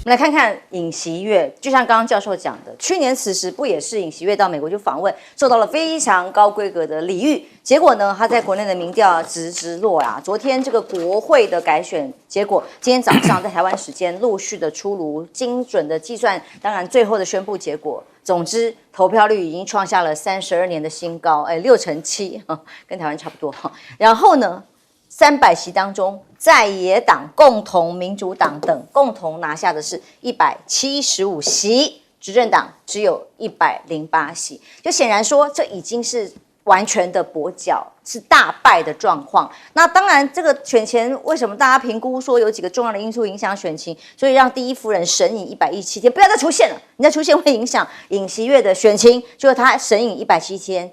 我们来看看尹锡悦，就像刚刚教授讲的，去年此时不也是尹锡悦到美国去访问，受到了非常高规格的礼遇，结果呢，他在国内的民调直落啊。昨天这个国会的改选结果，今天早上在台湾时间陆续的出炉，精准的计算，当然最后的宣布结果。总之，投票率已经创下了32年的新高，6成7，跟台湾差不多。然后呢，300席当中，在野党、共同民主党等共同拿下的是175席，执政党只有108席，就显然说这已经是完全的跛脚，是大败的状况。那当然，这个选前为什么大家评估说有几个重要的因素影响选情，所以让第一夫人神隐117天，不要再出现了，你再出现会影响尹锡悦的选情。就是他神隐117天，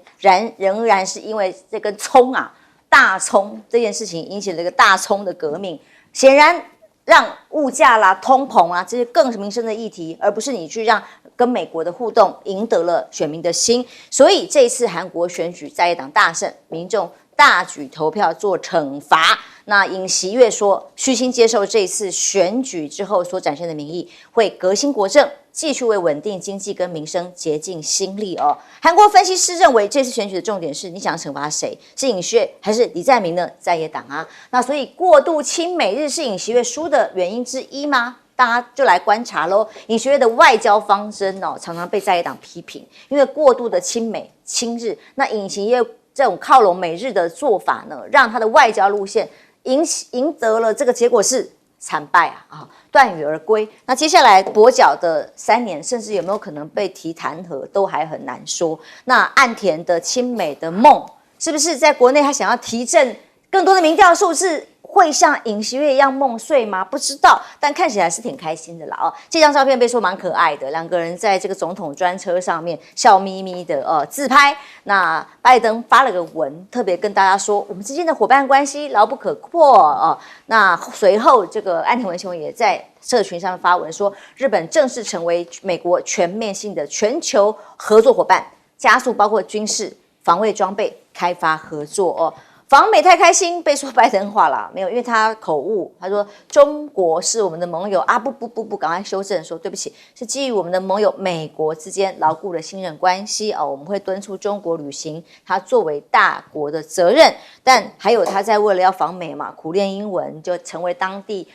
仍然是因为这根葱啊。大葱这件事情引起了一个大葱的革命，显然让物价啦、通膨啊这些更民生的议题，而不是你去让跟美国的互动赢得了选民的心。所以这一次韩国选举在野党大胜，民众大举投票做惩罚。那尹锡悦说，虚心接受这一次选举之后所展现的民意，会革新国政，继续为稳定经济跟民生竭尽心力哦。韩国分析师认为，这次选举的重点是你想惩罚谁？是尹锡悦还是李在明呢？在野党啊。那所以过度亲美日是尹锡悦输的原因之一吗？大家就来观察喽。尹锡悦的外交方针哦，常常被在野党批评，因为过度的亲美亲日。那尹锡悦这种靠拢美日的做法呢，让他的外交路线赢得了这个结果是惨败啊，断羽而归。那接下来跛脚的3年，甚至有没有可能被提弹劾，都还很难说。那岸田的亲美的梦，是不是在国内他想要提振更多的民调数字？会像尹锡悦一样梦碎吗？不知道，但看起来是挺开心的啦哦。这张照片被说蛮可爱的，两个人在这个总统专车上面笑眯眯的自拍。那拜登发了个文，特别跟大家说，我们之间的伙伴关系牢不可破哦。那随后这个岸田文雄也在社群上面发文说，日本正式成为美国全面性的全球合作伙伴，加速包括军事、防卫装备开发合作哦。访美太开心，被说拜登话啦，没有，因为他口误，他说中国是我们的盟友啊，不，赶快修正说对不起，是基于我们的盟友美国之间牢固的信任关系哦，我们会敦促中国履行他作为大国的责任，但还有他在为了要访美嘛，苦练英文，就成为当地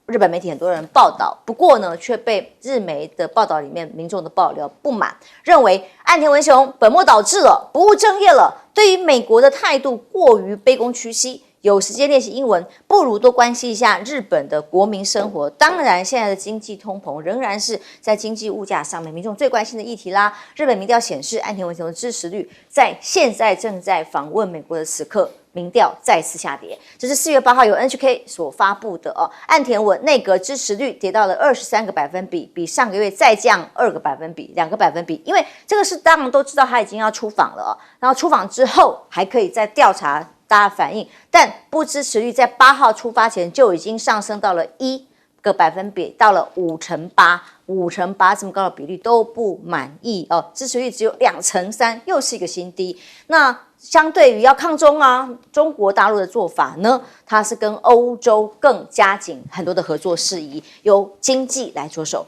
日本媒体很多人报道，不过呢，却被日媒的报道里面民众的爆料不满，认为岸田文雄本末倒置了，不务正业了，对于美国的态度过于卑躬屈膝。有时间练习英文，不如多关心一下日本的国民生活。当然，现在的经济通膨仍然是在经济物价上面民众最关心的议题啦。日本民调显示，岸田文雄的支持率在现在正在访问美国的此刻，民调再次下跌。这是4月8号由 NHK 所发布的哦。岸田文内阁支持率跌到了23个百分比，比上个月再降2个百分比，2个百分比。因为这个是当然都知道他已经要出访了哦，然后出访之后还可以再调查大家反应，但不支持率在8号出发前就已经上升到了1个百分比，到了5%，5%这么高的比例都不满意哦，支持率只有2%3%，又是一个新低。那相对于要抗中啊，中国大陆的做法呢，它是跟欧洲更加紧很多的合作事宜，由经济来着手。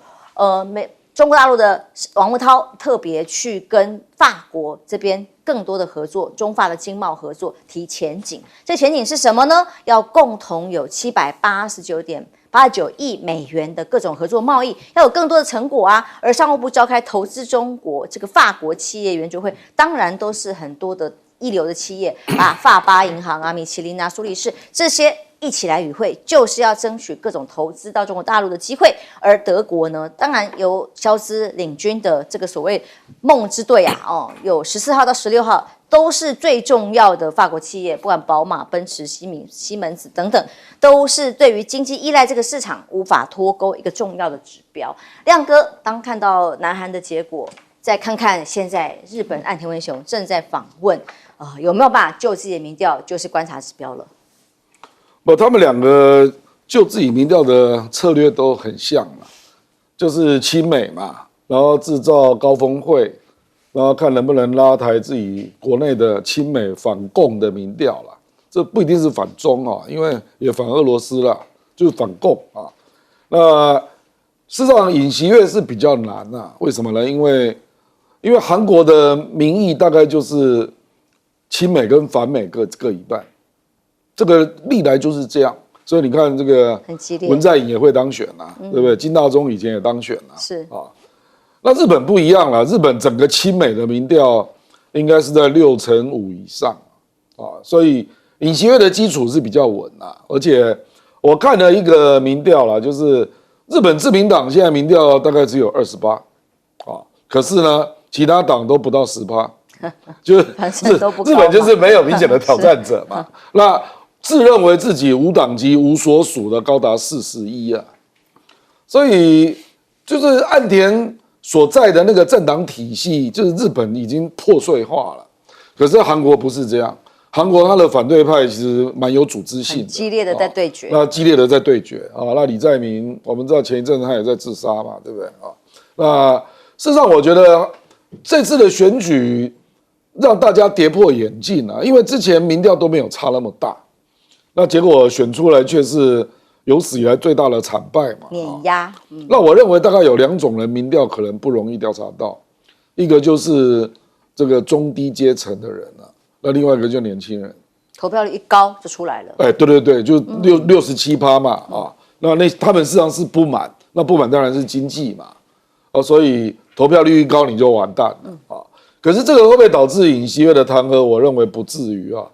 中国大陆的王文涛特别去跟法国这边更多的合作，中法的经贸合作提前景。这前景是什么呢？要共同有789.89亿美元的各种合作贸易，要有更多的成果啊。而商务部召开投资中国这个法国企业圆桌会，当然都是很多的一流的企业啊，法巴银行啊、米其林啊、苏黎世这些一起来与会，就是要争取各种投资到中国大陆的机会。而德国呢，当然由肖兹领军的这个所谓梦之队啊，有14号到16号都是最重要的法国企业，不管宝马、奔驰、西门子等等，都是对于经济依赖这个市场无法脱钩一个重要的指标。亮哥，当看到南韩的结果，再看看现在日本岸田文雄正在访问，有没有办法救自己的民调，就是观察指标了。他们两个就自己民调的策略都很像嘛，就是亲美嘛，然后制造高峰会，然后看能不能拉抬自己国内的亲美反共的民调啦。这不一定是反中啊，因为也反俄罗斯啦，就是反共啊。那事实上尹锡悦是比较难啊，为什么呢？因为韩国的民意大概就是亲美跟反美各一半，这个历来就是这样。所以你看这个很激烈，文在寅也会当选啊，对不对？金大中以前也当选啊，是啊。那日本不一样了，日本整个亲美的民调应该是在65%以上啊，所以尹锡悦的基础是比较稳啊。而且我看了一个民调啦，就是日本自民党现在民调大概只有28%啊，可是呢，其他党都不到10%，就是日本就是没有明显的挑战者嘛。那自认为自己无党籍无所属的高达41%啊，所以就是岸田所在的那个政党体系，就是日本已经破碎化了。可是韩国不是这样，韩国他的反对派其实蛮有组织性的，激烈的在对决。那激烈的在对决啊，那李在明，我们知道前一阵子他也在自杀嘛，对不对啊？那事实上，我觉得这次的选举让大家跌破眼镜啊，因为之前民调都没有差那么大。那结果选出来却是有史以来最大的惨败嘛，碾压。那我认为大概有2种人民调可能不容易调查到，一个就是这个中低阶层的人啊，那另外一个就年轻人，投票率一高就出来了。哎，对，就67%嘛啊，那他们事实上是不满，那不满当然是经济嘛，哦，所以投票率一高你就完蛋了啊。可是这个会不会导致尹锡悦的弹劾？我认为不至于啊，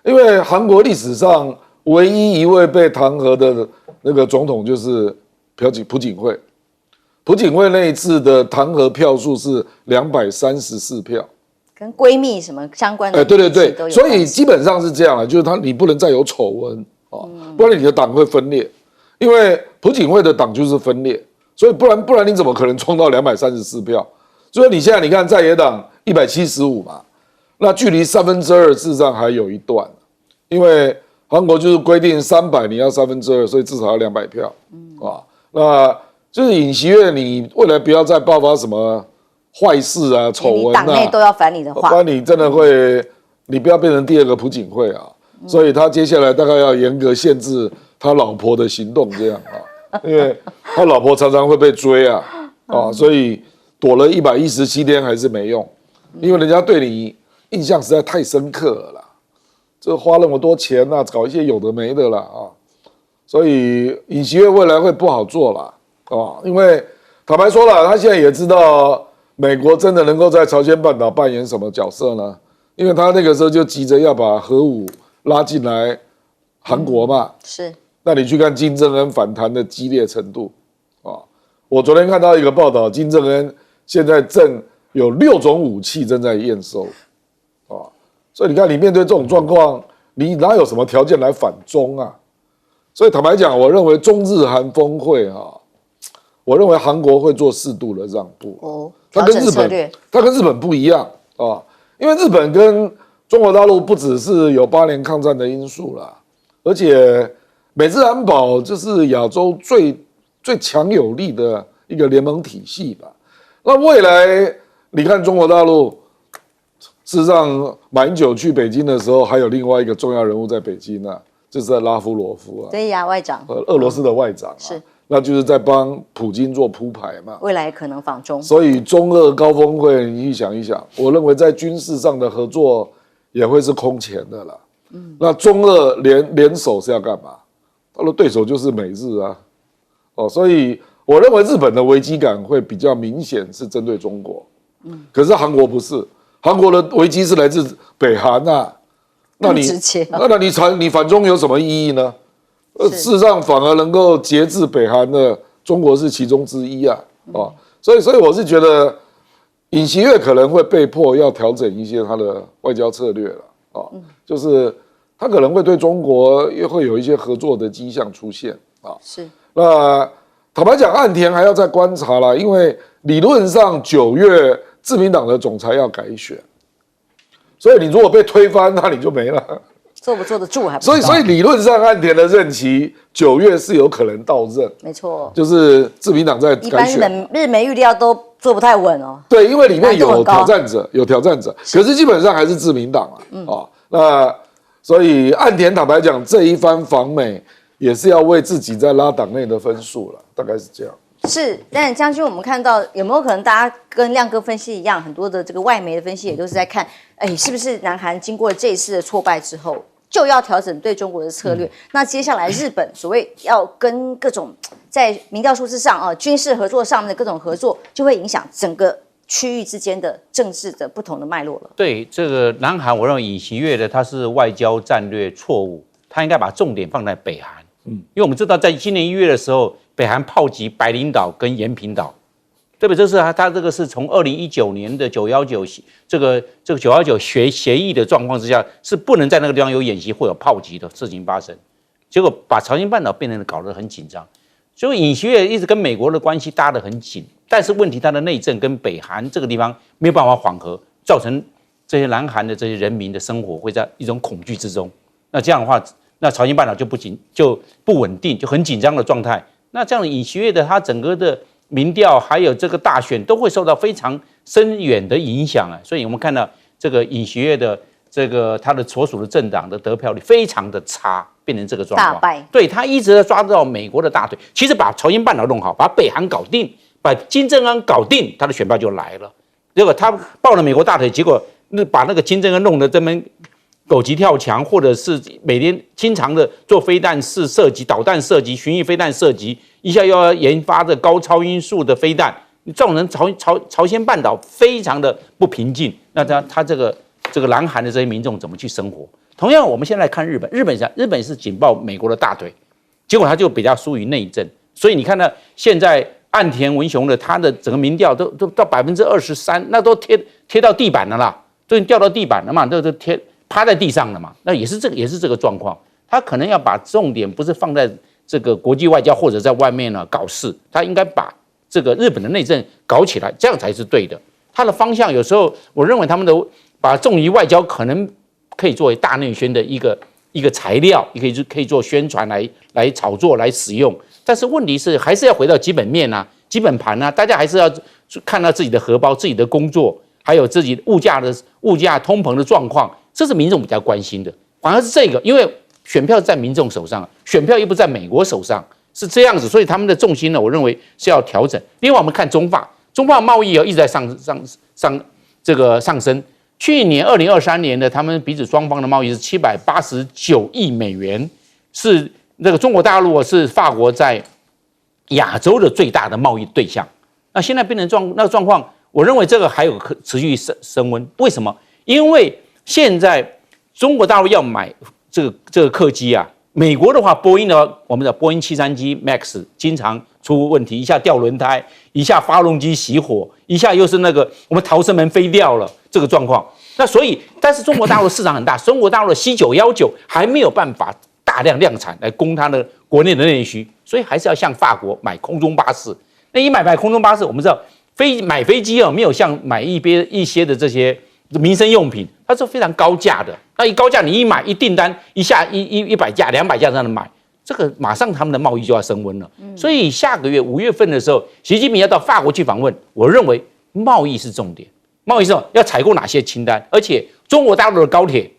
因为韩国历史上唯一一位被弹劾的那个总统就是朴槿惠，朴槿惠那一次的弹劾票数是234票，跟闺蜜什么相关的，哎，对，所以基本上是这样了，就是你不能再有丑闻哦，不然你的党会分裂，因为朴槿惠的党就是分裂，所以不然你怎么可能冲到234票？所以你现在你看在野党175嘛，那距离2/3事实上还有一段，因为韩国就是规定300你要2/3，所以至少要200票，那就是尹锡悦，你未来不要再爆发什么坏事啊、丑闻啊，党内都要反你的话，不然你真的会，你不要变成第2个朴槿惠啊。所以他接下来大概要严格限制他老婆的行动，这样啊，因为他老婆常常会被追啊，所以躲了117天还是没用，因为人家对你印象实在太深刻了啦。这花那么多钱啊，搞一些有的没的啦啊，所以尹锡悦未来会不好做啦啊，因为坦白说了，他现在也知道美国真的能够在朝鲜半岛扮演什么角色呢？因为他那个时候就急着要把核武拉进来韩国嘛，是。那你去看金正恩反弹的激烈程度啊！我昨天看到一个报道，金正恩现在正有6种武器正在验收啊。所以你看，你面对这种状况，你哪有什么条件来反中啊？所以坦白讲，我认为中日韩峰会我认为韩国会做适度的让步。哦，它跟日本不一样啊，因为日本跟中国大陆不只是有8年抗战的因素啦，而且美日安保就是亚洲最强有力的一个联盟体系吧。那未来你看中国大陆。事实上，马英九去北京的时候，还有另外一个重要人物在北京啊，就是拉夫罗夫啊。对呀，外长。俄罗斯的外长是，那就是在帮普京做铺排嘛。未来可能访中。所以中俄高峰会，你去想一想，我认为在军事上的合作也会是空前的啦。那中俄联手是要干嘛？他的对手就是美日啊。所以我认为日本的危机感会比较明显，是针对中国。可是韩国不是。韩国的危机是来自北韩呐，那你反中有什么意义呢？事实上反而能够节制北韩的中国是其中之一啊，所以我是觉得尹锡悦可能会被迫要调整一些他的外交策略了就是他可能会对中国又会有一些合作的迹象出现啊。是，那坦白讲，岸田还要再观察啦，因为理论上9月。自民党的总裁要改选，所以你如果被推翻，那你就没了。坐不坐得住还不知道。所以理论上岸田的任期9月是有可能到任，没错，就是自民党在改选。一般日美预料都坐不太稳哦。对，因为里面有挑战者，可是基本上还是自民党那所以岸田坦白讲，这一番访美也是要为自己在拉党内的分数了，大概是这样。是，但将军，我们看到有没有可能大家跟亮哥分析一样，很多的这个外媒的分析也都是在看，哎，是不是南韩经过这一次的挫败之后，就要调整对中国的策略？那接下来日本所谓要跟各种在民调数字上啊，军事合作上面的各种合作，就会影响整个区域之间的政治的不同的脉络了。对这个南韩，我认为尹锡悦的他是外交战略错误，他应该把重点放在北韩。因为我们知道在今年1月的时候，北韩炮击白领岛跟延坪岛，对不对？这是他这个是从2019年的919这个919协议的状况之下，是不能在那个地方有演习或有炮击的事情发生，结果把朝鲜半岛变成搞得很紧张。所以尹锡悦一直跟美国的关系搭得很紧，但是问题他的内政跟北韩这个地方没有办法缓和，造成这些南韩的这些人民的生活会在一种恐惧之中。那这样的话，那朝鲜半岛就不稳定，就很紧张的状态。那这样尹锡悦的他整个的民调还有这个大选都会受到非常深远的影响啊。所以我们看到这个尹锡悦的这个他的所属的政党的得票率非常的差，变成这个状况。大败。对，他一直在抓到美国的大腿，其实把朝鲜半岛弄好，把北韩搞定，把金正恩搞定，他的选票就来了。结果他抱了美国大腿，结果把那个金正恩弄得这么狗急跳墙，或者是每天经常的做飞弹射击、导弹射击、巡弋飞弹射击，一下又要研发的高超音速的飞弹，造成朝鲜半岛非常的不平静。那他这个南韩的这些民众怎么去生活？同样，我们现在看日本，日本是紧抱美国的大腿，结果他就比较疏于内政。所以你看到现在岸田文雄的他的整个民调都到23%，那都贴到地板了啦，都掉到地板了嘛，都趴在地上了嘛。那也是这个状况。他可能要把重点不是放在这个国际外交或者在外面呢搞事，他应该把这个日本的内政搞起来，这样才是对的。他的方向有时候我认为他们的把重于外交可能可以作为大内宣的一个材料，也可以做宣传来炒作来使用。但是问题是还是要回到基本面啊、基本盘啊，大家还是要看到自己的荷包、自己的工作，还有自己物价通膨的状况，这是民众比较关心的。反而是这个，因为选票在民众手上，选票又不在美国手上，是这样子，所以他们的重心呢，我认为是要调整。另外，我们看中法贸易一直在上升。去年2023年的他们彼此双方的贸易是789亿美元，是那个中国大陆是法国在亚洲的最大的贸易对象。那现在变成那个状况，我认为这个还有持续升温。为什么？因为现在中国大陆要买这个客机啊，美国的话，波音的我们的波音737 MAX 经常出问题，一下掉轮胎，一下发动机熄火，一下又是那个我们逃生门飞掉了这个状况。那所以，但是中国大陆市场很大，中国大陆的 C919还没有办法大量量产来供它的国内的内需，所以还是要向法国买空中巴士。那一买空中巴士，我们知道买飞机啊，没有像买一些的这些民生用品，它是非常高价的。那一高价，你一买一订单一下100架、200架这样的买，这个马上他们的贸易就要升温了。所以下个月5月份的时候，习近平要到法国去访问，我认为贸易是重点。贸易上要采购哪些清单，而且中国大陆的高铁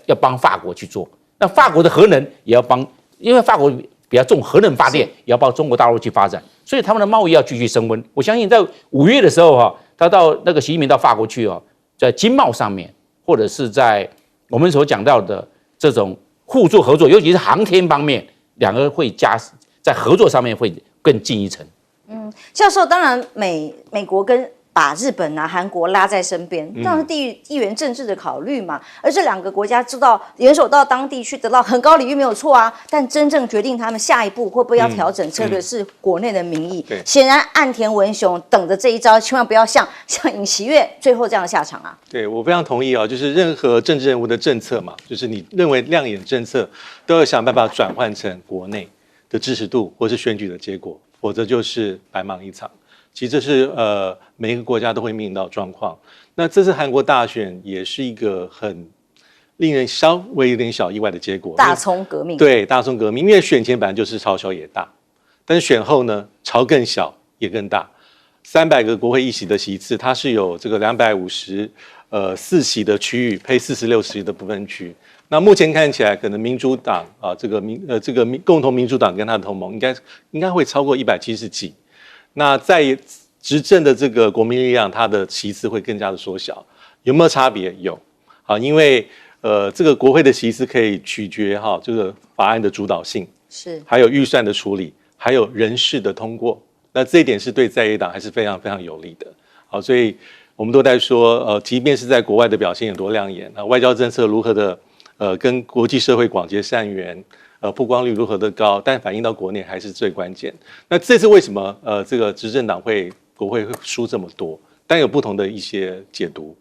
要帮法国去做，那法国的核能也要帮，因为法国比较重核能发电，也要帮中国大陆去发展，所以他们的贸易要继续升温。我相信在5月的时候他到那个习近平到法国去在经贸上面，或者是在我们所讲到的这种互助合作，尤其是航天方面，两个会在合作上面会更进一层。教授，当然美国跟把日本啊、韩国拉在身边，当然是地缘政治的考虑嘛。而这两个国家联手到当地去得到很高礼遇没有错啊，但真正决定他们下一步会不会要调整策略是国内的民意。显然岸田文雄等着这一招，千万不要像尹锡悦最后这样的下场啊。对，我非常同意就是任何政治人物的政策嘛，就是你认为亮眼政策，都要想办法转换成国内的支持度或是选举的结果，否则就是白忙一场。其实这是每一个国家都会面临到状况。那这次韩国大选也是一个很令人稍微有点小意外的结果。大葱革命。对，大葱革命，因为选前本来就是朝小也大，但是选后呢，朝更小也更大。300个国会议席的席次，它是有这个254席的区域配46席的不分区。那目前看起来，可能民主党这个共同民主党跟他的同盟应该会超过170几。那在执政的这个国民力量，它的席次会更加的缩小，有没有差别？有，好，因为这个国会的席次可以取决这个法案的主导性，是还有预算的处理，还有人事的通过。那这一点是对在野党还是非常非常有利的。好，所以我们都在说，即便是在国外的表现有多亮眼，外交政策如何的跟国际社会广结善缘，曝光率如何的高，但反映到国内还是最关键。那这次为什么这个执政党国会会输这么多？但有不同的一些解读。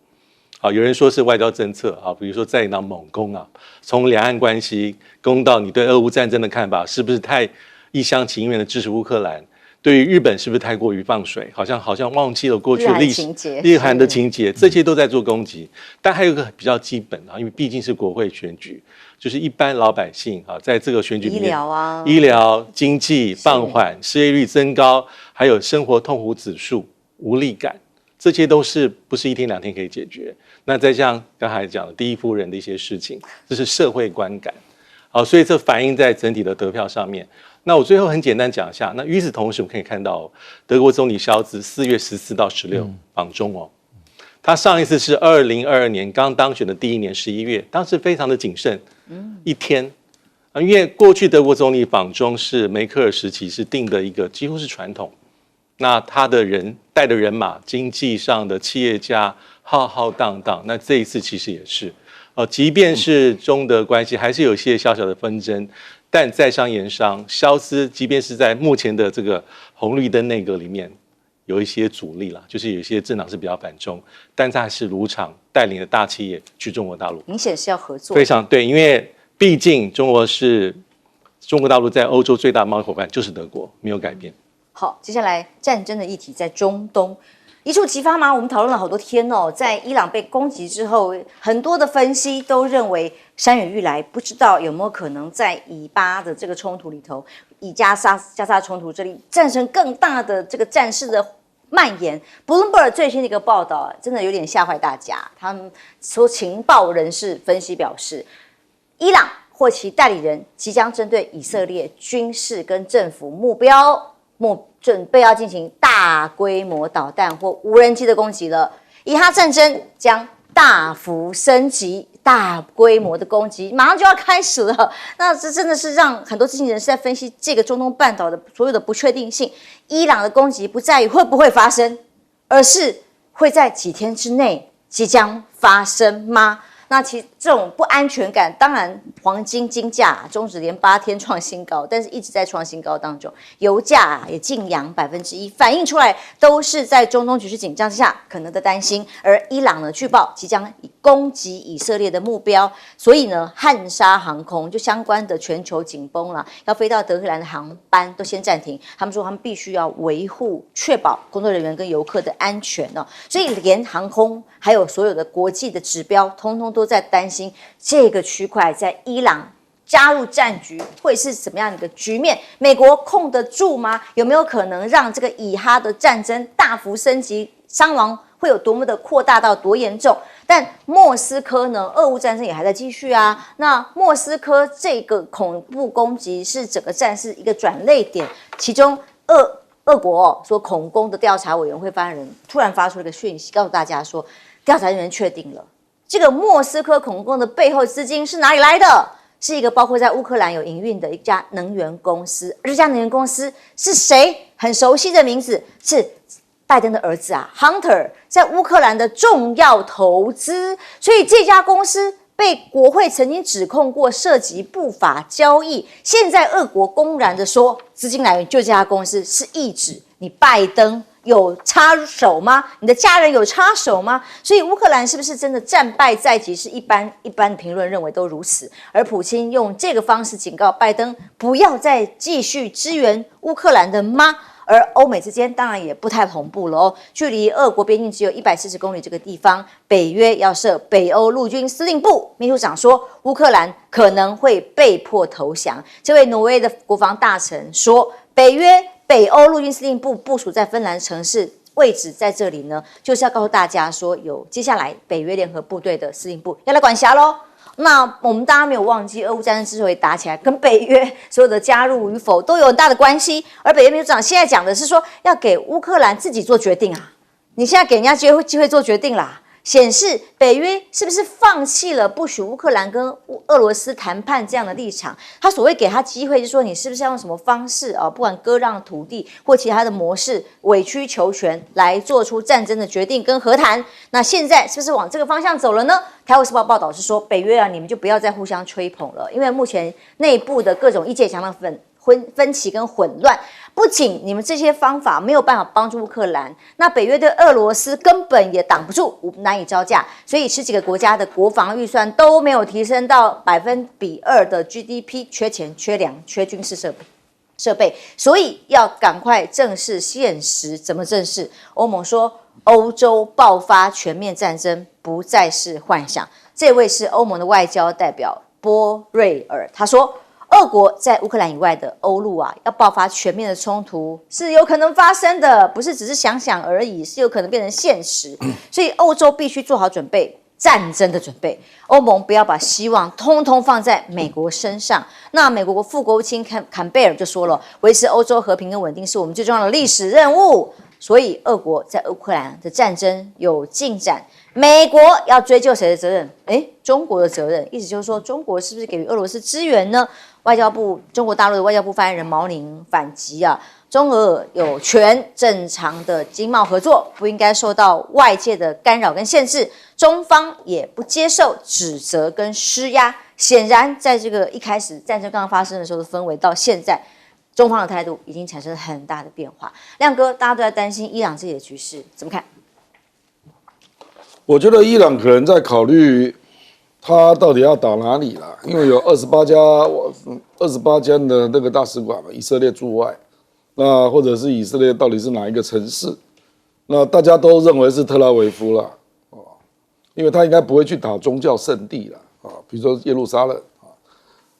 好，有人说是外交政策啊，比如说在野党猛攻啊，从两岸关系攻到你对俄乌战争的看法，是不是太一厢情愿的支持乌克兰？对于日本是不是太过于放水？好像忘记了过去历史日韩的情节，这些都在做攻击。但还有一个比较基本啊，因为毕竟是国会选举，就是一般老百姓啊，在这个选举里面，医疗、经济放缓、失业率增高，还有生活痛苦指数、无力感，这些都是不是一天两天可以解决。那再像刚才讲的第一夫人的一些事情，这是社会观感。好，所以这反映在整体的得票上面。那我最后很简单讲一下，那与此同时，我们可以看到德国总理肖兹4月14到16访中哦，他上一次是2022年刚当选的第一年11月，当时非常的谨慎，一天因为过去德国总理访中是梅克尔时期是定的一个几乎是传统，那他的人带的人马，经济上的企业家浩浩荡荡，那这一次其实也是，即便是中德关系还是有一些小小的纷争。但在商言商，肖兹即便是在目前的这个红绿灯内阁里面有一些阻力啦，就是有一些政党是比较反中，但他还是如常带领的大企业去中国大陆，明显是要合作，非常对，因为毕竟中国大陆在欧洲最大的贸易伙伴就是德国，没有改变。好，接下来战争的议题在中东。一触即发吗？我们讨论了好多天哦。在伊朗被攻击之后，很多的分析都认为山雨欲来，不知道有没有可能在以巴的这个冲突里头，以加沙冲突这里战成更大的这个战事的蔓延。Bloomberg 最新的一个报道真的有点吓坏大家。他们说，情报人士分析表示，伊朗或其代理人即将针对以色列军事跟政府准备要进行大规模导弹或无人机的攻击了。以哈战争将大幅升级，大规模的攻击马上就要开始了。那这真的是让很多知情人士在分析这个中东半岛的所有的不确定性。伊朗的攻击不在于会不会发生，而是会在几天之内即将发生吗？那其实这种不安全感，当然黄金金价终止连8天创新高，但是一直在创新高当中，油价也劲扬1%，反映出来都是在中东局势紧张之下可能的担心。而伊朗呢，据报即将以攻击以色列的目标，所以呢，汉莎航空就相关的全球紧绷了，要飞到德黑兰的航班都先暂停。他们说他们必须要维护、确保工作人员跟游客的安全哦，所以连航空还有所有的国际的指标，通通都在担心这个区块在伊朗加入战局会是怎么样的一个局面？美国控得住吗？有没有可能让这个以哈的战争大幅升级，伤亡会有多么的扩大到多严重？但莫斯科呢？俄乌战争也还在继续啊。那莫斯科这个恐怖攻击是整个战事一个转捩点，其中俄国说恐攻的调查委员会发言人突然发出了一个讯息，告诉大家说，调查人员确定了。这个莫斯科恐攻的背后资金是哪里来的？是一个包括在乌克兰有营运的一家能源公司，而这家能源公司是谁？很熟悉的名字，是拜登的儿子啊 ，Hunter 在乌克兰的重要投资，所以这家公司被国会曾经指控过涉及不法交易。现在俄国公然的说，资金来源就这家公司，是意指你拜登有插手吗？你的家人有插手吗？所以乌克兰是不是真的战败在即？是一般评论认为都如此。而普京用这个方式警告拜登，不要再继续支援乌克兰的吗？而欧美之间当然也不太同步了哦。距离俄国边境只有140公里这个地方，北约要设北欧陆军司令部。秘书长说，乌克兰可能会被迫投降。这位挪威的国防大臣说，北欧陆军司令部部署在芬兰城市，位置在这里呢，就是要告诉大家说，有接下来北约联合部队的司令部要来管辖咯。那我们大家没有忘记，俄乌战争之所以打起来，跟北约所有的加入与否都有很大的关系。而北约秘书长现在讲的是说，要给乌克兰自己做决定啊！你现在给人家机会做决定啦，显示北约是不是放弃了不许乌克兰跟俄罗斯谈判这样的立场？他所谓给他机会，就是说你是不是要用什么方式啊，不管割让土地或其他的模式，委曲求全来做出战争的决定跟和谈？那现在是不是往这个方向走了呢？台湾时报报道是说，北约啊，你们就不要再互相吹捧了，因为目前内部的各种意见相当分歧跟混乱，不仅你们这些方法没有办法帮助乌克兰，那北约对俄罗斯根本也挡不住，难以招架，所以10几个国家的国防预算都没有提升到2%的 GDP， 缺钱、缺粮、缺军事设备，所以要赶快正视现实。怎么正视？欧盟说，欧洲爆发全面战争不再是幻想。这位是欧盟的外交代表波瑞尔，他说，俄国在乌克兰以外的欧陆啊，要爆发全面的冲突是有可能发生的，不是只是想想而已，是有可能变成现实。所以欧洲必须做好准备，战争的准备。欧盟不要把希望通通放在美国身上。那美国副国务卿坎贝尔就说了，维持欧洲和平跟稳定是我们最重要的历史任务。所以，俄国在乌克兰的战争有进展，美国要追究谁的责任？中国的责任。意思就是说，中国是不是给予俄罗斯支援呢？中国大陆的外交部发言人毛宁反击啊，中俄有权正常的经贸合作，不应该受到外界的干扰跟限制。中方也不接受指责跟施压。显然，在这个一开始战争刚刚发生的时候的氛围，到现在，中方的态度已经产生了很大的变化。亮哥，大家都在担心伊朗这里的局势，怎么看？我觉得伊朗可能在考虑他到底要打哪里啦，因为有28家的那个大使馆嘛，以色列驻外，那或者是以色列到底是哪一个城市？那大家都认为是特拉维夫啦，因为他应该不会去打宗教圣地啦，比如说耶路撒冷啊，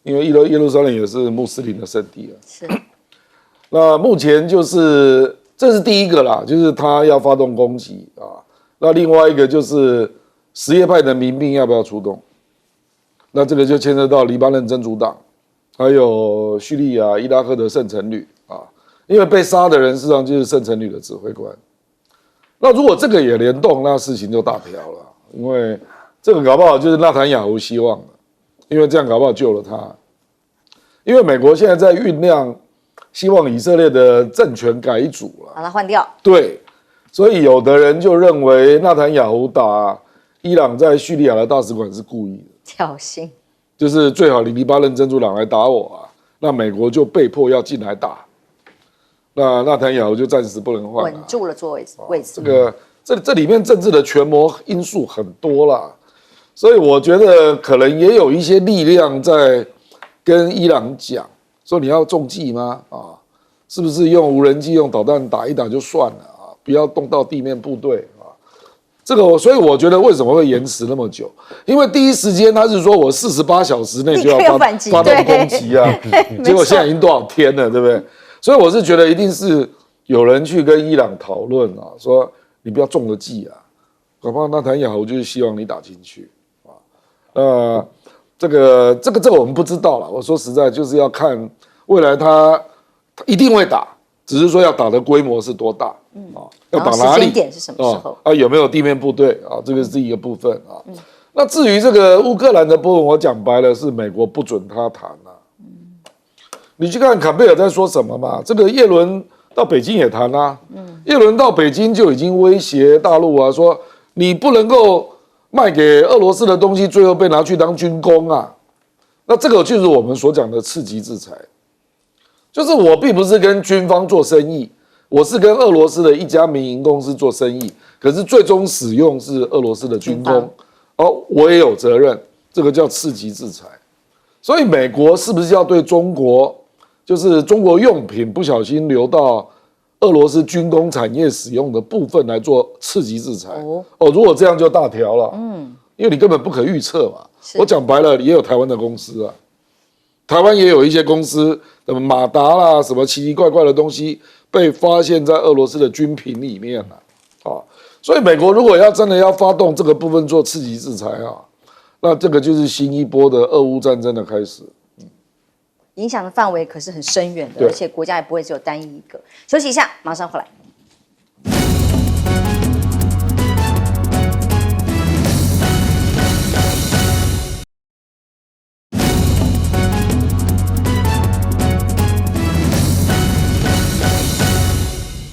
因为耶路撒冷也是穆斯林的圣地啊。是。那目前就是这是第一个啦，就是他要发动攻击啊。那另外一个就是什叶派的民兵要不要出动？那这个就牵涉到黎巴嫩真主党，还有叙利亚、伊拉克的圣城旅啊，因为被杀的人事实上就是圣城旅的指挥官。那如果这个也联动，那事情就大条了，因为这个搞不好就是纳坦雅胡希望的，因为这样搞不好救了他。因为美国现在在酝酿，希望以色列的政权改组了，把它换掉。对。所以有的人就认为纳坦雅胡打伊朗在叙利亚的大使馆是故意的挑衅，就是最好黎巴嫩真主党来打我啊，那美国就被迫要进来打，那纳坦雅胡就暂时不能换，稳住了位置。这里面政治的权谋因素很多啦，所以我觉得可能也有一些力量在跟伊朗讲说，你要中计吗？是不是用无人机、用导弹打一打就算了？不要动到地面部队啊！这个，所以我觉得为什么会延迟那么久？因为第一时间他是说我48小时内就要发动攻击啊，结果现在已经多少天了，对不对？所以我是觉得一定是有人去跟伊朗讨论啊，说你不要中了计啊，搞不好纳坦雅胡就是希望你打进去啊。这个我们不知道了。我说实在，就是要看未来他一定会打。只是说要打的规模是多大，要打哪里？时间点是什么时候？有没有地面部队啊？这个是一个部分啊。那至于这个乌克兰的部分，我讲白了是美国不准他谈啊。你去看坎贝尔在说什么嘛？这个叶伦到北京也谈啊。叶伦到北京就已经威胁大陆啊，说你不能够卖给俄罗斯的东西，最后被拿去当军工啊。那这个就是我们所讲的次级制裁。就是我并不是跟军方做生意，我是跟俄罗斯的一家民营公司做生意，可是最终使用是俄罗斯的军工，我也有责任，这个叫次级制裁。所以美国是不是要对中国，就是中国用品不小心流到俄罗斯军工产业使用的部分来做次级制裁？如果这样就大条了，因为你根本不可预测嘛。我讲白了，也有台湾的公司啊。台湾也有一些公司，什么马达啦，什么奇奇怪怪的东西被发现在俄罗斯的军品里面了，所以美国如果真的要发动这个部分做次级制裁啊，那这个就是新一波的俄乌战争的开始。影响的范围可是很深远的，对而且国家也不会只有单一一个。休息一下，马上回来。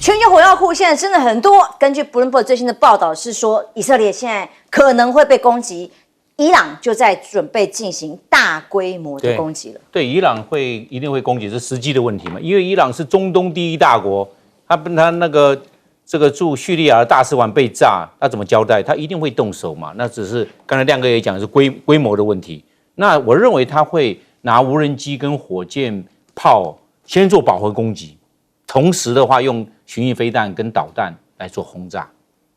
全球火药库现在真的很多。根据 Bloomberg 最新的报道是说，以色列现在可能会被攻击，伊朗就在准备进行大规模的攻击了。对，伊朗一定会攻击，是时机的问题嘛？因为伊朗是中东第一大国，他那个这个驻叙利亚的大使馆被炸，他怎么交代？他一定会动手嘛？那只是刚才亮哥也讲是规模的问题。那我认为他会拿无人机跟火箭炮先做饱和攻击，同时的话用巡弋飞弹跟导弹来做轰炸，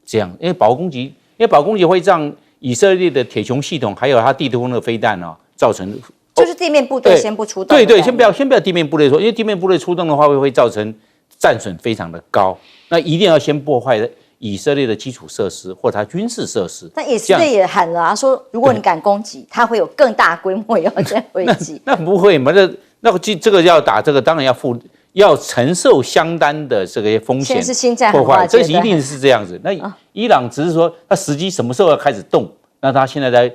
这样，因为饱和攻击会让以色列的铁穹系统还有它地对空的飞弹造成就是地面部队先不出动。对，先不要地面部队说，因为地面部队出动的话会造成战损非常的高，那一定要先破坏以色列的基础设施或它军事设施。但以色列也喊了说如果你敢攻击，它会有更大规模要再回击。那不会嘛？这个要打这个，当然要承受相当的这个风险，现在是心战破坏，这这一定是这样子。那伊朗只是说，他时机什么时候要开始动？那他现在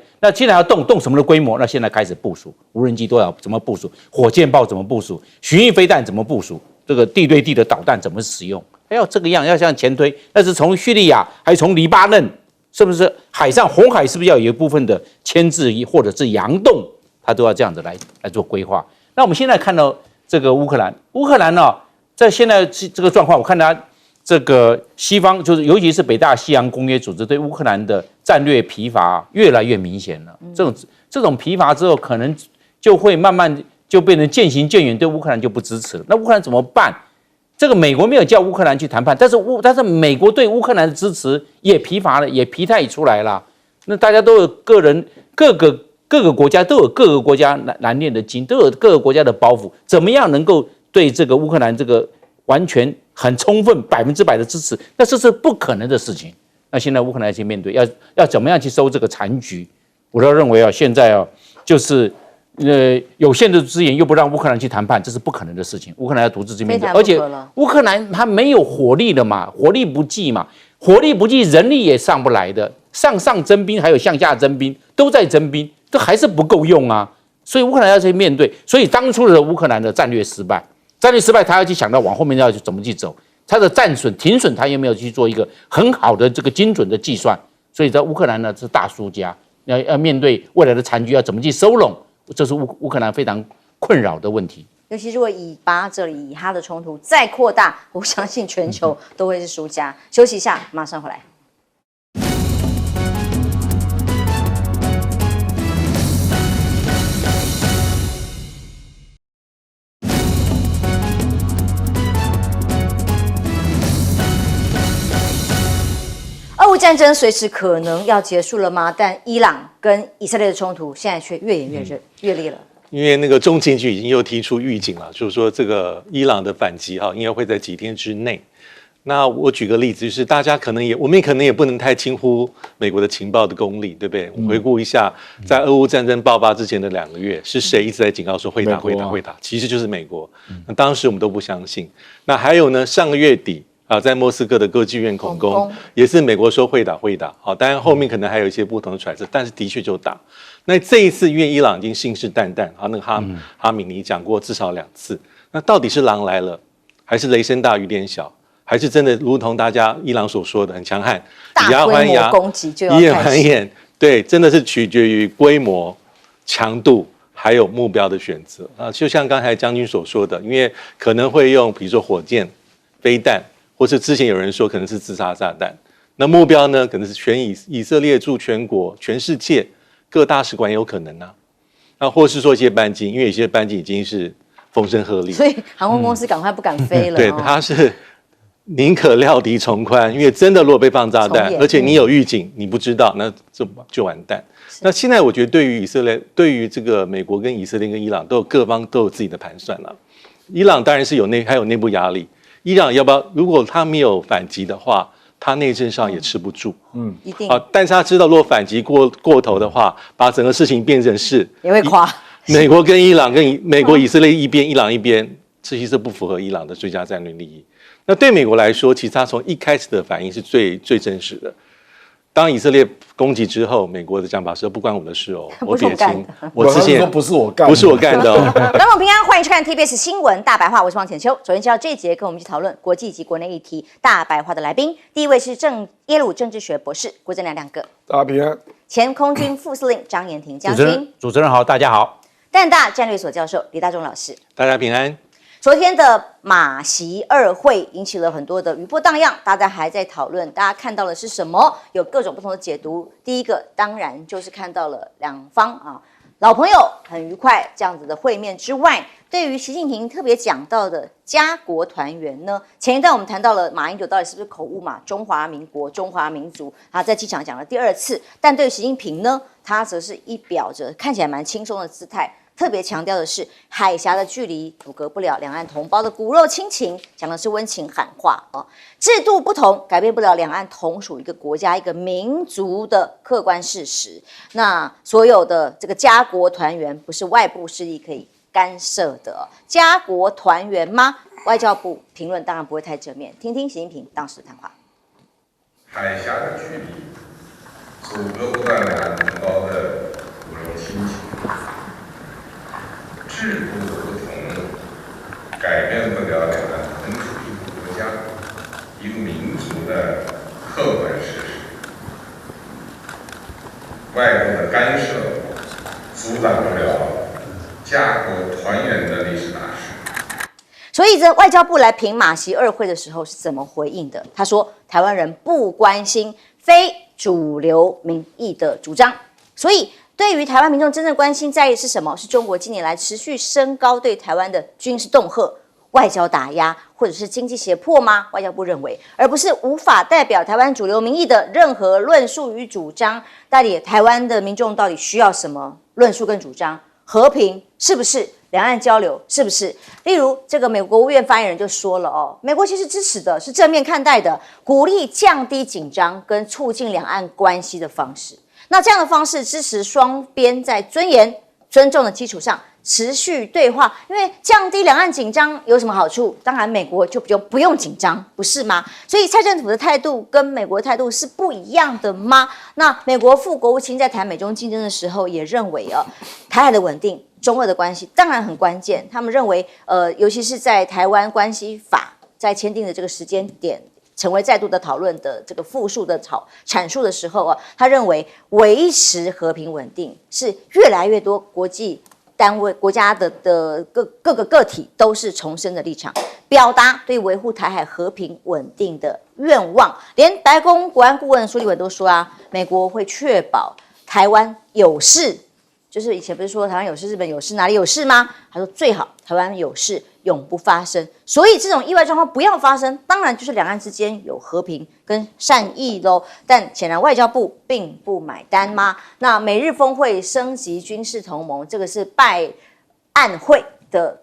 要动什么的规模？那现在开始部署，无人机都要怎么部署？火箭炮怎么部署？巡弋飞弹怎么部署？这个地对地的导弹怎么使用？要这个样，要向前推。那是从叙利亚，还从黎巴嫩，是不是海上红海是不是要有一部分的牵制或者是洋动？他都要这样子来做规划。那我们现在看到这个乌克兰在现在这个状况，我看他这个西方就是尤其是北大西洋公约组织对乌克兰的战略疲乏越来越明显了。这种疲乏之后，可能就会慢慢就变成渐行渐远，对乌克兰就不支持了。那乌克兰怎么办？这个美国没有叫乌克兰去谈判，但是美国对乌克兰的支持也疲乏了，也疲态出来了。那大家都有各个国家都有各个国家难念的经，都有各个国家的包袱，怎么样能够对这个乌克兰这个完全很充分100%的支持？那这是不可能的事情。那现在乌克兰去面对，要怎么样去收这个残局？我都认为现在就是有限的资源又不让乌克兰去谈判，这是不可能的事情。乌克兰要独自去面对，而且乌克兰它没有火力了嘛，火力不济嘛，人力也上不来的，上征兵还有向下征兵都在征兵。这还是不够用啊，所以乌克兰要去面对，所以当初的乌克兰的战略失败，他要去想到往后面要怎么去走，他的停损他有没有去做一个很好的这个精准的计算，所以在乌克兰呢是大输家，要面对未来的残局要怎么去收拢，这是乌克兰非常困扰的问题。尤其如果以巴这里以哈的冲突再扩大，我相信全球都会是输家。休息一下，马上回来。俄乌战争随时可能要结束了吗？但伊朗跟以色列的冲突现在却越演越热、越烈了。因为那个中情局已经又提出预警了，就是说这个伊朗的反击应该会在几天之内。那我举个例子，就是大家我们可能也不能太轻忽美国的情报的功力，对不对？我们回顾一下，在俄乌战争爆发之前的2个月，是谁一直在警告说会打？其实就是美国。那当时我们都不相信。那还有呢，上个月底在莫斯科的歌剧院恐攻，也是美国说会打。当然后面可能还有一些不同的揣测，但是的确就打。那这一次，因为伊朗已经信誓旦旦，那个哈米尼讲过至少2次。那到底是狼来了，还是雷声大雨点小？还是真的如同大家伊朗所说的很强悍，以牙还牙，以眼还眼？对，真的是取决于规模、强度还有目标的选择就像刚才将军所说的，因为可能会用比如说火箭、飞弹，或是之前有人说可能是自杀炸弹。那目标呢，可能是全以色列驻全国、全世界各大使馆有可能那或是说一些班机，因为有些班机已经是风声鹤唳，所以航空公司赶快不敢飞了。对，它是宁可料敌从宽，因为真的如果被放炸弹，而且你有预警，你不知道，那就完蛋。那现在我觉得对于以色列，对于这个美国跟以色列跟伊朗各方都有自己的盘算了。伊朗当然是还有内部压力，伊朗要不要如果他没有反击的话，他内政上也吃不住。一定但是他知道，如果反击过头的话，把整个事情变成是也会垮。美国跟伊朗跟美国以色列一边，伊朗一边，这其实不符合伊朗的最佳战略利益。那对美国来说，其实他从一开始的反应是最真实的。当以色列攻击之后，美国的讲法是不关我的事哦，我撇清，我之前不是我干的，不是我干的哦。观众平安，欢迎收看 TBS 新闻大白话，我是王浅秋。首先介绍这一节跟我们一起讨论国际以及国内议题大白话的来宾，第一位是耶鲁政治学博士郭正亮亮哥，大家平安。前空军副司令张延廷将军，主持人好，大家好。淡大战略所教授李大中老师。大家平安。昨天的马习二会引起了很多的余波荡漾，大家还在讨论，大家看到的是什么？有各种不同的解读。第一个当然就是看到了两方老朋友很愉快这样子的会面之外，对于习近平特别讲到的家国团圆呢，前一段我们谈到了马英九到底是不是口误嘛？中华民国、中华民族，他在机场讲了第二次，但对于习近平呢，他则是一表着看起来蛮轻松的姿态。特别强调的是，海峡的距离阻隔不了两岸同胞的骨肉亲情，讲的是温情喊话制度不同，改变不了两岸同属一个国家、一个民族的客观事实。那所有的这个家国团圆，不是外部势力可以干涉的。家国团圆吗？外交部评论当然不会太正面，听听习近平当时的谈话。海峡的距离阻隔不断两岸同胞的骨肉亲情。制度的不同，改变不了两岸同属一个国家、一个民族的客观事实。外部的干涉阻挡不了家国团圆的历史大事。所以，这外交部来评马习二会的时候是怎么回应的？他说，台湾人不关心非主流民意的主张，所以。对于台湾民众真正关心在意是什么？是中国近年来持续升高对台湾的军事恫吓、外交打压，或者是经济胁迫吗？外交部认为，而不是无法代表台湾主流民意的任何论述与主张。到底台湾的民众到底需要什么论述跟主张？和平是不是？两岸交流是不是？例如，这个美国国务院发言人就说了美国其实支持的是正面看待的，鼓励降低紧张跟促进两岸关系的方式。那这样的方式支持双边在尊严、尊重的基础上持续对话，因为降低两岸紧张有什么好处？当然，美国就不用紧张，不是吗？所以蔡政府的态度跟美国的态度是不一样的吗？那美国副国务卿在谈美中竞争的时候也认为台海的稳定、中俄的关系当然很关键。他们认为尤其是在台湾关系法在签订的这个时间点。成为再度的讨论的这个复述的阐述的时候他认为维持和平稳定是越来越多国际单位、国家的各个个体都是重申的立场，表达对维护台海和平稳定的愿望。连白宫国安顾问苏利文都说美国会确保台湾有事。就是以前不是说台湾有事，日本有事，哪里有事吗？他说最好台湾有事永不发生，所以这种意外状况不要发生，当然就是两岸之间有和平跟善意咯。但显然外交部并不买单吗？那美日峰会升级军事同盟，这个是拜案会的。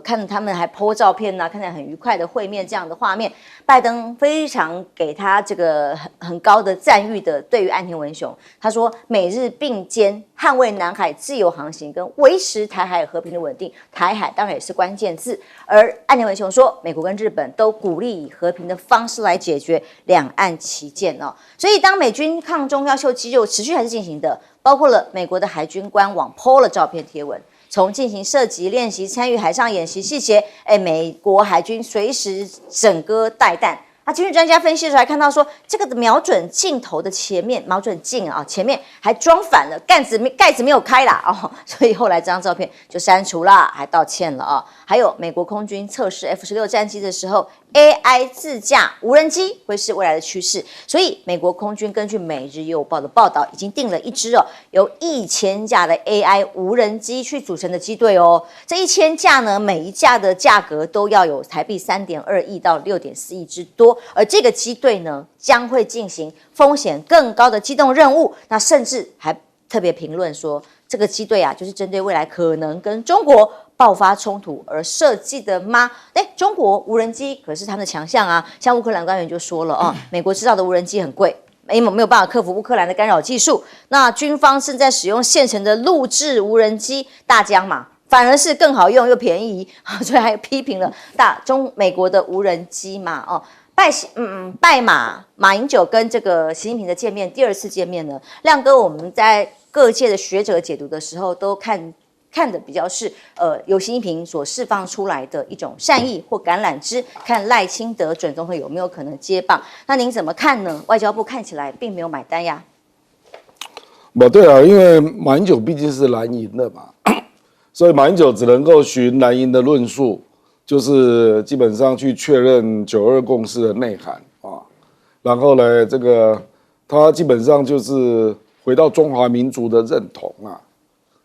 看他们还 po 照片看起来很愉快的会面，这样的画面，拜登非常给他这个很高的赞誉的。对于岸田文雄，他说美日并肩捍卫南海自由航行跟维持台海和平的稳定，台海当然也是关键字。而岸田文雄说，美国跟日本都鼓励以和平的方式来解决两岸歧见所以当美军抗中要秀肌肉持续还是进行的，包括了美国的海军官网 po 了照片贴文。从进行射击练习、参与海上演习细节，美国海军随时整个带弹。军事专家分析的时候还看到说，这个的瞄准镜头的前面，瞄准镜前面还装反了，盖子没有开啦所以后来这张照片就删除了，还道歉了还有美国空军测试 F-16战机的时候 ，AI 自驾无人机会是未来的趋势，所以美国空军根据《每日邮报》的报道，已经定了一支由1000架的 AI 无人机去组成的机队这1000架呢，每一架的价格都要有台币3.2亿到6.4亿之多。而这个机队呢，将会进行风险更高的机动任务。那甚至还特别评论说，这个机队就是针对未来可能跟中国爆发冲突而设计的吗？中国无人机可是他们的强项啊，像乌克兰官员就说了啊，美国制造的无人机很贵。没有办法克服乌克兰的干扰技术，那军方正在使用现成的陆制无人机大疆嘛，反而是更好用又便宜，所以还批评了美国的无人机嘛，拜马英九跟这个习近平的见面，第2次见面呢，亮哥我们在各界的学者解读的时候都看的比较是由习近平所释放出来的一种善意或橄榄枝，看赖清德准总统有没有可能接棒？那您怎么看呢？外交部看起来并没有买单呀。对啊，因为马英九毕竟是蓝营的嘛，所以马英九只能够循蓝营的论述，就是基本上去确认9·2共识的内涵啊，然后呢，这个他基本上就是回到中华民族的认同啊。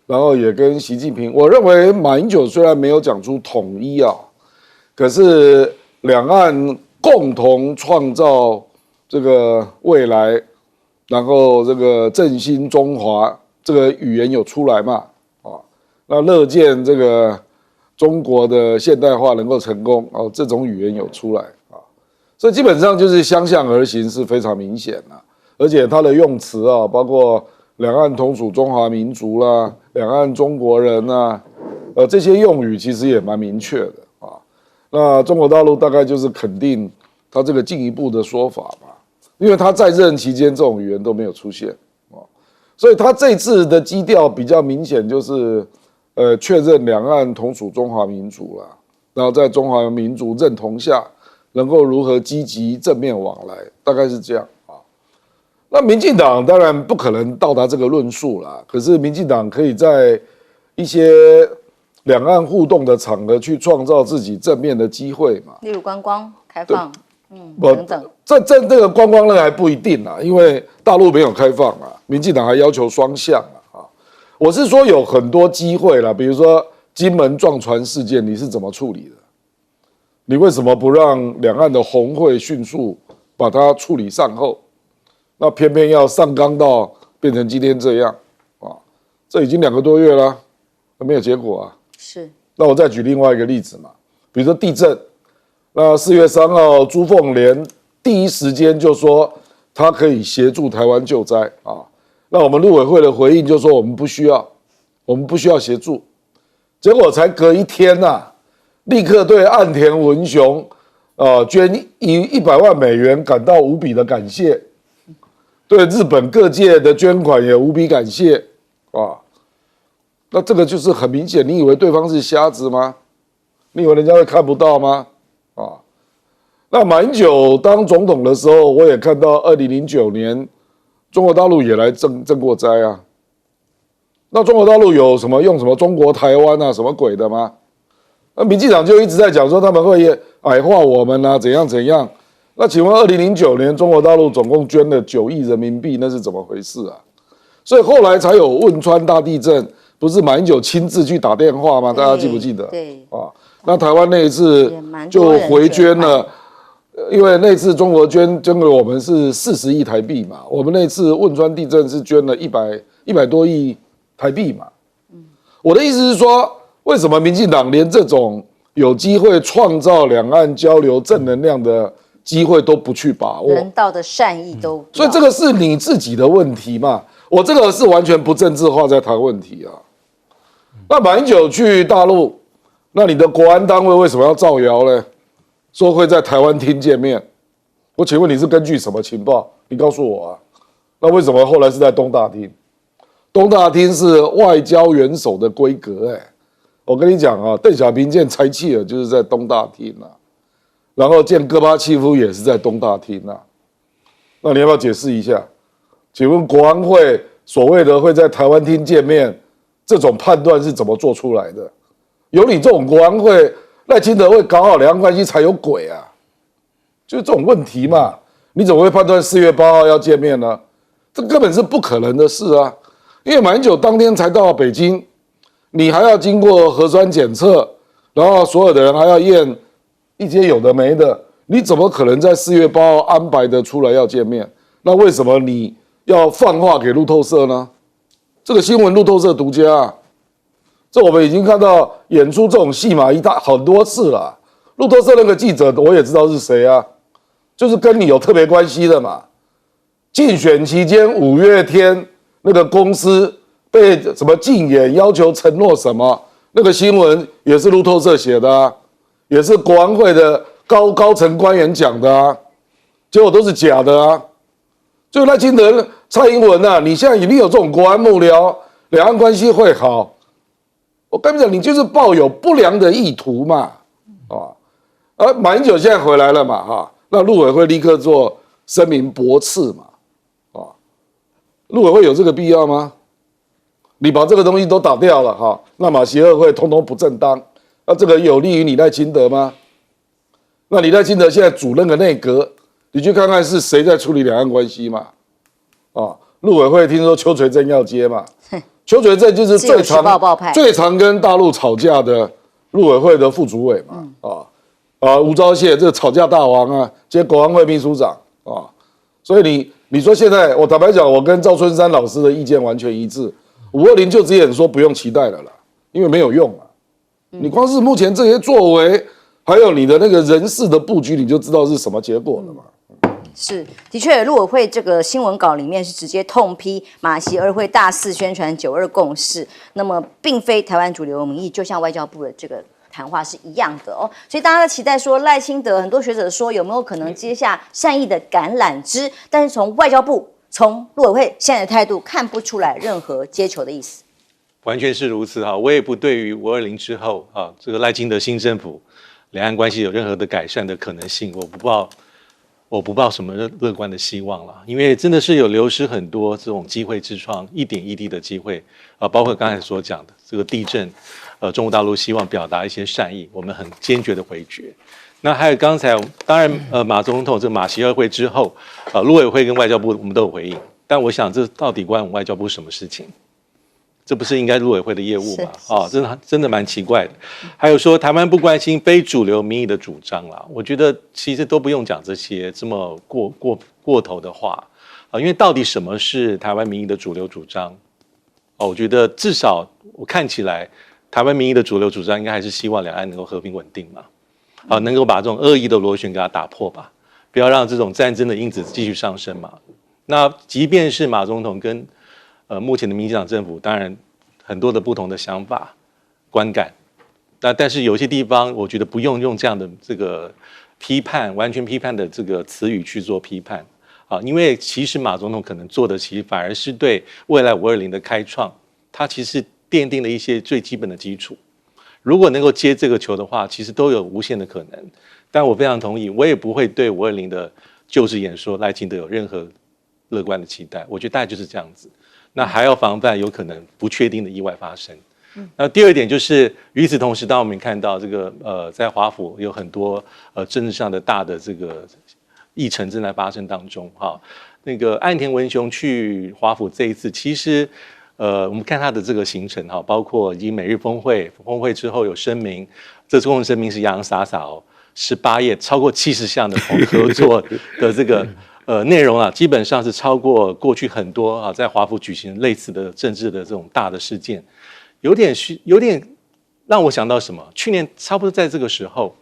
然后也跟习近平，我认为马英九虽然没有讲出统一啊，可是两岸共同创造这个未来，然后这个振兴中华这个语言有出来嘛，那乐见这个中国的现代化能够成功哦，这种语言有出来啊，所以基本上就是相向而行是非常明显的，而且它的用词啊，包括两岸同属中华民族啦，两岸中国人啊，这些用语其实也蛮明确的啊。那中国大陆大概就是肯定他这个进一步的说法吧，因为他在任期间这种语言都没有出现啊，所以他这次的基调比较明显，就是确认两岸同属中华民族啦，然后在中华民族认同下，能够如何积极正面往来，大概是这样。那民进党当然不可能到达这个论述啦，可是民进党可以在一些两岸互动的场合去创造自己正面的机会嘛，例如观光开放，等等。这个观光呢还不一定啦，因为大陆没有开放啊，民进党还要求双向啊。我是说有很多机会啦，比如说金门撞船事件，你是怎么处理的？你为什么不让两岸的红会迅速把它处理善后？那偏偏要上纲到变成今天这样啊！这已经2个多月了，没有结果啊。是。那我再举另外一个例子嘛，比如说地震，那4月3号朱凤莲第一时间就说他可以协助台湾救灾啊。那我们陆委会的回应就说我们不需要协助。结果才隔1天呐，立刻对岸田文雄捐100万美元感到无比的感谢。对日本各界的捐款也无比感谢啊，那这个就是很明显，你以为对方是瞎子吗？你以为人家会看不到吗？啊，那马英九当总统的时候，我也看到2009年中国大陆也来赈过灾啊。那中国大陆有什么用什么中国台湾啊什么鬼的吗？那民进党就一直在讲说他们会矮化我们啊，怎样怎样。那请问2009年中国大陆总共捐了9亿人民币，那是怎么回事啊？所以后来才有汶川大地震，不是马英九亲自去打电话吗？大家记不记得？对啊，那台湾那一次就回捐了，因为那次中国捐给我们是40亿台币嘛，我们那次汶川地震是捐了100多亿台币嘛。我的意思是说，为什么民进党连这种有机会创造两岸交流正能量的机会都不去把握，人道的善意都，所以这个是你自己的问题嘛。我这个是完全不政治化在谈问题啊。那马英九去大陆，那你的国安单位为什么要造谣呢？说会在台湾厅见面，我请问你是根据什么情报？你告诉我啊。那为什么后来是在东大厅？东大厅是外交元首的规格我跟你讲啊，邓小平见柴契尔就是在东大厅啊。然后见戈巴契夫也是在东大厅啊，那你要不要解释一下？请问国安会所谓的会在台湾厅见面，这种判断是怎么做出来的？有你这种国安会，赖清德会搞好两岸关系才有鬼啊！就是这种问题嘛，你怎么会判断4月8号要见面呢？这根本是不可能的事啊！因为马英九当天才到北京，你还要经过核酸检测，然后所有的人还要验一些有的没的，你怎么可能在4月8号安排的出来要见面？那为什么你要放话给路透社呢？这个新闻路透社独家啊，这我们已经看到演出这种戏码很多次了。路透社那个记者我也知道是谁啊，就是跟你有特别关系的嘛。竞选期间5月天那个公司被什么禁演，要求承诺什么，那个新闻也是路透社写的啊，也是国安会的高层官员讲的啊，结果都是假的啊。就赖清德、蔡英文啊，你现在一定有这种国安幕僚，两岸关系会好。我跟你讲，你就是抱有不良的意图嘛，马英九现在回来了嘛，那陆委会立刻做声明驳斥嘛，陆委会有这个必要吗？你把这个东西都打掉了那马习二会通通不正当，那这个有利于你赖清德吗？那你赖清德现在主任的内阁，你去看看是谁在处理两岸关系嘛？陆委会听说邱垂正要接嘛？邱垂正就是最常跟大陆吵架的陆委会的副主委嘛，吴钊燮这个吵架大王啊，接国安会秘书长啊，所以你说现在我坦白讲，我跟赵春山老师的意见完全一致，520就直接说不用期待了啦，因为没有用啊。你光是目前这些作为，还有你的那个人事的布局，你就知道是什么结果了嘛。是，的确，陆委会这个新闻稿里面是直接痛批马习二会大肆宣传9·2共识，那么并非台湾主流民意，就像外交部的这个谈话是一样的哦。所以大家期待说赖清德，很多学者说有没有可能接下善意的橄榄枝，但是从外交部、从陆委会现在的态度看不出来任何接球的意思。完全是如此哈，我也不对于520之后这个赖清德新政府两岸关系有任何的改善的可能性，我不抱什么乐观的希望了，因为真的是有流失很多这种机会之窗，一点一滴的机会包括刚才所讲的这个地震，中国大陆希望表达一些善意，我们很坚决的回绝。那还有刚才当然马总统这个马习二会之后，陆委会跟外交部我们都有回应，但我想这到底关我们外交部什么事情？这不是应该陆委会的业务吗？真的蛮奇怪的。还有说台湾不关心非主流民意的主张啦，我觉得其实都不用讲这些这么过头的话因为到底什么是台湾民意的主流主张？我觉得至少我看起来，台湾民意的主流主张应该还是希望两岸能够和平稳定嘛，能够把这种恶意的螺旋给它打破吧，不要让这种战争的因子继续上升嘛。那即便是马总统跟目前的民进党政府当然很多的不同的想法、观感，但是有些地方我觉得不用这样的这个批判、完全批判的这个词语去做批判因为其实马总统可能做的其实反而是对未来520的开创，他其实奠定了一些最基本的基础。如果能够接这个球的话，其实都有无限的可能。但我非常同意，我也不会对520的就职演说赖清德有任何乐观的期待。我觉得大概就是这样子。那还要防范有可能不确定的意外发生。那第二点就是，与此同时，当我们看到这个在华府有很多政治上的大的这个议程正在发生当中那个岸田文雄去华府这一次，其实我们看他的这个行程包括以美日峰会之后有声明，这公共声明是洋洋洒洒18页，超过70项的合作的这个。内容基本上是超过过去很多在华府举行类似的政治的这种大的事件，有点让我想到什么？去年差不多在这个时候，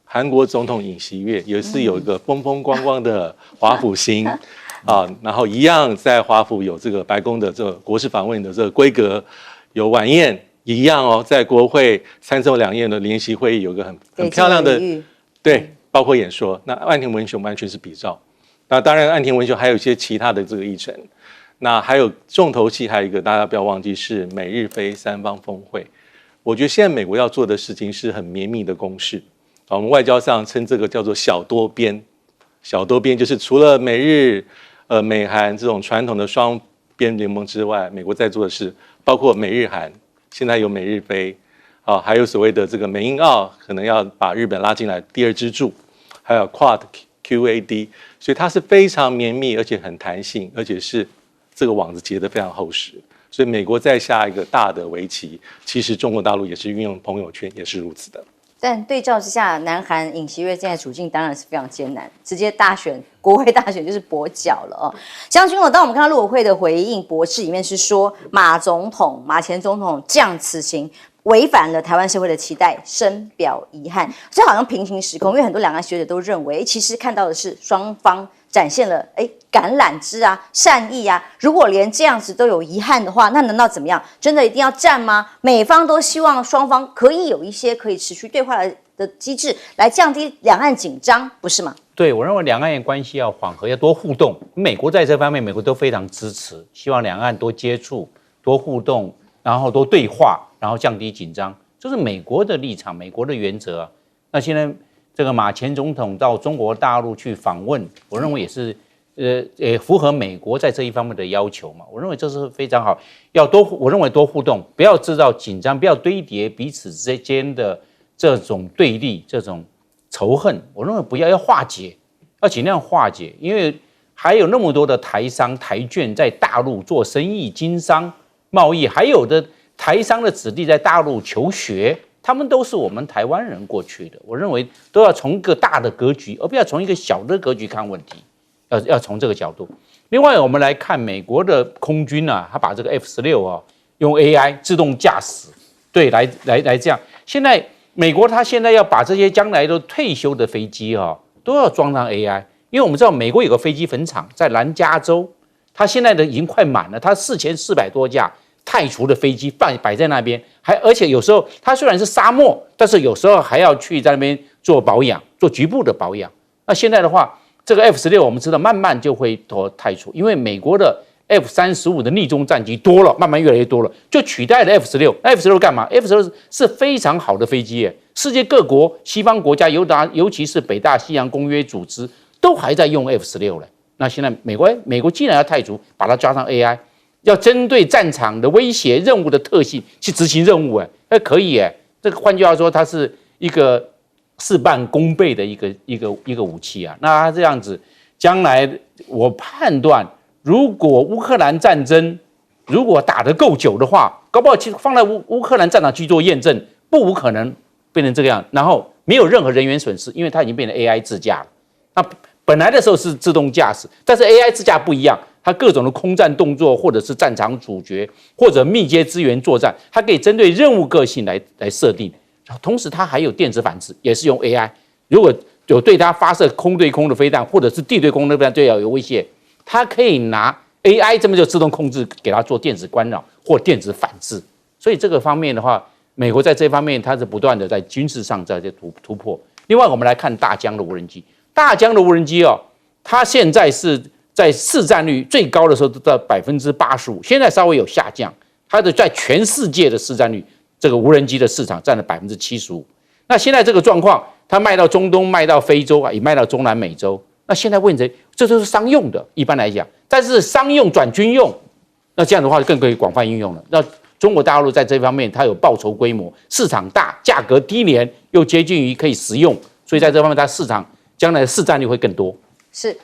韩国总统尹锡悦也是有一个风风光光的华府行然后一样在华府有这个白宫的这个国事访问的这个规格，有晚宴一样在国会参众两院的联席会议有个很漂亮的对，包括演说。那岸田文雄完全是比照。那当然，岸田文雄还有一些其他的这个议程，那还有重头戏，还有一个大家不要忘记是美日菲三方峰会。我觉得现在美国要做的事情是很绵密的攻势，我们外交上称这个叫做小多边。小多边就是除了美日、美韩这种传统的双边联盟之外，美国在做的是包括美日韩，现在有美日菲，还有所谓的这个美英澳，可能要把日本拉进来第二支柱，还有 QUAD。所以它是非常绵密，而且很弹性，而且是这个网子结得非常厚实。所以美国再下一个大的围棋，其实中国大陆也是运用朋友圈，也是如此的。但对照之下，南韩尹锡悦现在处境当然是非常艰难，直接大选国会大选就是跛脚了将军当我们看到陆委会的回应驳斥里面是说马前总统降此行。违反了台湾社会的期待，深表遗憾。这好像平行时空，因为很多两岸学者都认为，其实看到的是双方展现了橄榄枝啊、善意啊。如果连这样子都有遗憾的话，那难道怎么样？真的一定要战吗？美方都希望双方可以有一些可以持续对话的机制，来降低两岸紧张，不是吗？对，我认为两岸关系要缓和，要多互动。美国在这方面，美国都非常支持，希望两岸多接触、多互动，然后多对话，然后降低紧张，这是美国的立场、美国的原则啊。那现在这个马前总统到中国大陆去访问，我认为也是也符合美国在这一方面的要求嘛。我认为这是非常好，我认为多互动，不要制造紧张，不要堆叠彼此之间的这种对立、这种仇恨。我认为不要化解，要尽量化解，因为还有那么多的台商、台眷在大陆做生意、经商、贸易，还有的台商的子弟在大陆求学，他们都是我们台湾人过去的。我认为都要从一个大的格局，而不要从一个小的格局看问题，要从这个角度。另外，我们来看美国的空军啊，他把这个 F-16啊用 AI 自动驾驶，对，来这样。现在美国他现在要把这些将来都退休的飞机啊，都要装上 AI， 因为我们知道美国有个飞机坟场在南加州，它现在的已经快满了，它4400多架太除的飞机摆在那边，而且有时候它虽然是沙漠，但是有时候还要去在那边做保养，做局部的保养。那现在的话，这个 F-16我们知道慢慢就会太除，因为美国的 F-35的逆中战机多了，慢慢越来越多了，就取代了 F-16。F-16干嘛 ？F-16是非常好的飞机耶，世界各国西方国家，尤其是北大西洋公约组织都还在用 F-16了。那现在美国既然要太除，把它加上 AI， 要针对战场的威胁、任务的特性去执行任务，可以耶。这个换句话说，它是一个事半功倍的一个武器啊。那它这样子，将来我判断，如果乌克兰战争如果打得够久的话，搞不好其实放在乌克兰战场去做验证，不无可能变成这个样，然后没有任何人员损失，因为它已经变成 AI 自驾了。那本来的时候是自动驾驶，但是 AI 自驾不一样，它各种的空战动作，或者是战场主角，或者密接支援作战，它可以针对任务个性来设定。同时，它还有电子反制，也是用 AI。如果有对它发射空对空的飞弹，或者是地对空的飞弹对它有威胁，它可以拿 AI 这么就自动控制，给它做电子干扰或电子反制。所以这个方面的话，美国在这方面它是不断的在军事上在突破。另外，我们来看大疆的无人机。大疆的无人机哦，它现在是在市占率最高的时候都到85%，现在稍微有下降。它的在全世界的市占率，这个无人机的市场占了75%。那现在这个状况，它卖到中东、卖到非洲啊，也卖到中南美洲。那现在问题，这都是商用的，一般来讲，但是商用转军用，那这样的话更可以广泛应用了。那中国大陆在这方面，它有报酬规模，市场大，价格低廉，又接近于可以食用，所以在这方面，它市场将来的市占率会更多。是